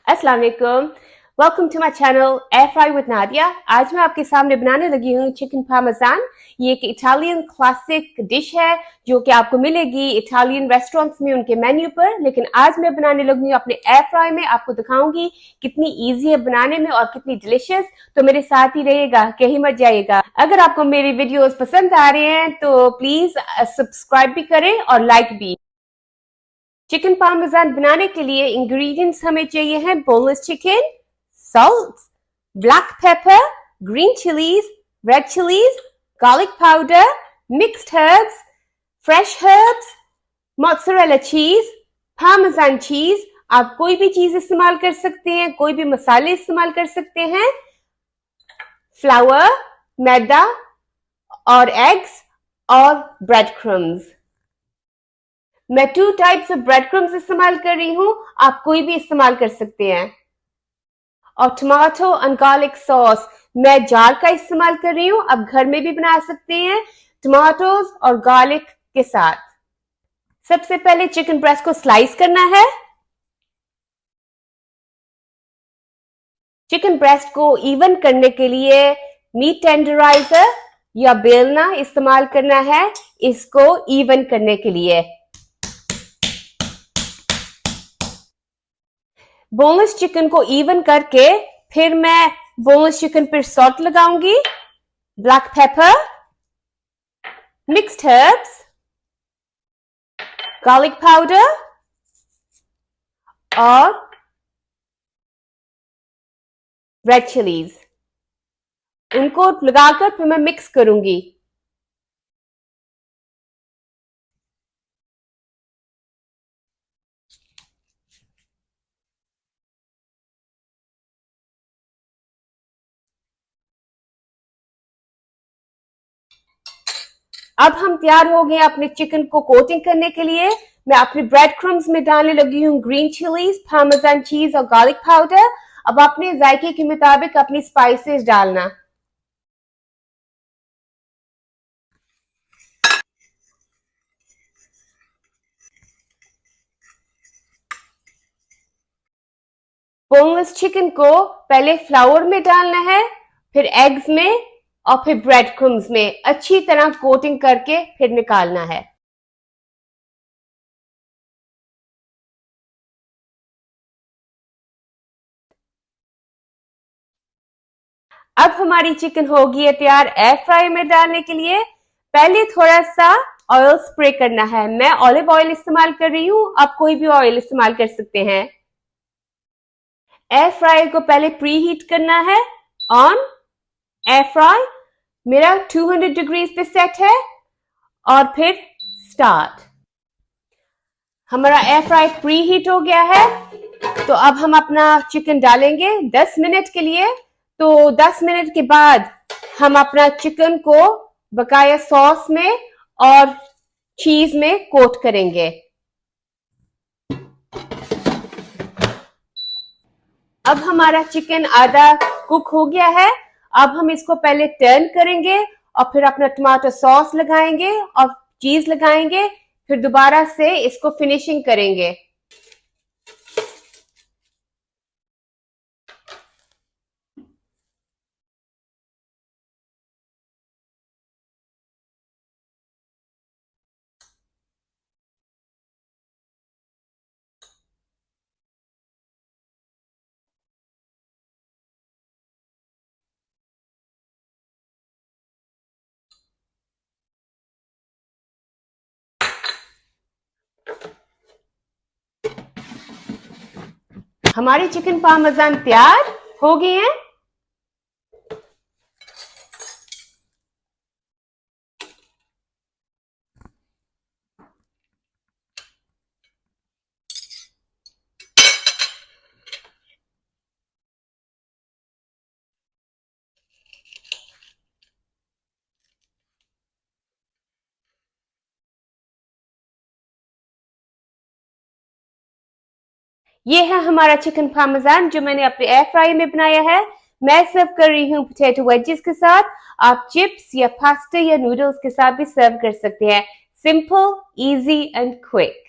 अस्सलाम वालेकुम, welcome to my channel air fry with Nadia. आज मैं आपके सामने बनाने लगी हूँ चिकन पार्मेजान। ये एक इटालियन क्लासिक डिश है जो कि आपको मिलेगी इटालियन रेस्टोरेंट्स में उनके मेन्यू पर, लेकिन आज मैं बनाने लगी हूँ अपने एयर फ्राई में। आपको दिखाऊंगी कितनी इजी है बनाने में और कितनी डिलिशियस। तो मेरे साथ ही रहिएगा, कहीं मत जाइएगा। अगर आपको मेरी वीडियोस पसंद आ रहे हैं तो प्लीज सब्सक्राइब भी करें और लाइक भी। चिकन पार्मेजान बनाने के लिए इंग्रेडिएंट्स हमें चाहिए हैं boneless chicken, salt, black pepper, green chilies, red chilies, garlic powder, mixed herbs, fresh herbs, mozzarella cheese, parmesan cheese। आप कोई भी चीज इस्तेमाल कर सकते हैं, कोई भी मसाले इस्तेमाल कर सकते हैं, फ्लावर, मैदा और एग्स और ब्रेड क्रम्स। मैं 2 टाइप्स ऑफ ब्रेड क्रम्स इस्तेमाल कर रही हूं, आप कोई भी इस्तेमाल कर सकते हैं। और टमाटो एंड गार्लिक सॉस मैं जार का इस्तेमाल कर रही हूं, आप घर में भी बना सकते हैं टमाटोज और गार्लिक के साथ। सबसे पहले चिकन ब्रेस्ट को स्लाइस करना है। चिकन ब्रेस्ट को इवन करने के लिए मीट टेंडराइजर या बेलना इस्तेमाल करना है इसको इवन करने के लिए। बोनलेस चिकन को इवन करके फिर मैं बोनलेस चिकन पर सॉल्ट लगाऊंगी, black pepper, mixed herbs, garlic powder और रेड चिलीज। उनको लगाकर फिर मैं मिक्स करूंगी। अब हम तैयार हो गए अपने चिकन को कोटिंग करने के लिए। मैं अपने ब्रेड क्रम्स में डालने लगी हूँ ग्रीन चिलीज, पार्मेजान चीज और गार्लिक पाउडर। अब अपने जायके के मुताबिक अपनी स्पाइसेस डालना। बोनलेस चिकन को पहले फ्लावर में डालना है, फिर एग्स में और फिर ब्रेड क्रम्स में अच्छी तरह कोटिंग करके फिर निकालना है। अब हमारी चिकन होगी है तैयार एयर फ्राई में डालने के लिए। पहले थोड़ा सा ऑयल स्प्रे करना है। मैं ऑलिव ऑयल इस्तेमाल कर रही हूं, आप कोई भी ऑयल इस्तेमाल कर सकते हैं। एयर फ्राई को पहले प्री हीट करना है ऑन। एयर फ्राई मेरा 200 डिग्रीज पे सेट है और फिर स्टार्ट। हमारा एयर फ्राई प्री हीट हो गया है, तो अब हम अपना चिकन डालेंगे 10 मिनट के लिए। तो 10 मिनट के बाद हम अपना चिकन को बकाया सॉस में और चीज में कोट करेंगे। अब हमारा चिकन आधा कुक हो गया है। अब हम इसको पहले टर्न करेंगे और फिर अपना टमाटो सॉस लगाएंगे और चीज लगाएंगे, फिर दोबारा से इसको फिनिशिंग करेंगे। हमारे चिकन पार्मेजान तैयार हो गए हैं। ये है हमारा चिकन पार्मेजान जो मैंने अपने एयर फ्राई में बनाया है। मैं सर्व कर रही हूँ पोटैटो वेजेस के साथ। आप चिप्स या पास्ता या नूडल्स के साथ भी सर्व कर सकते हैं। Simple, easy and quick.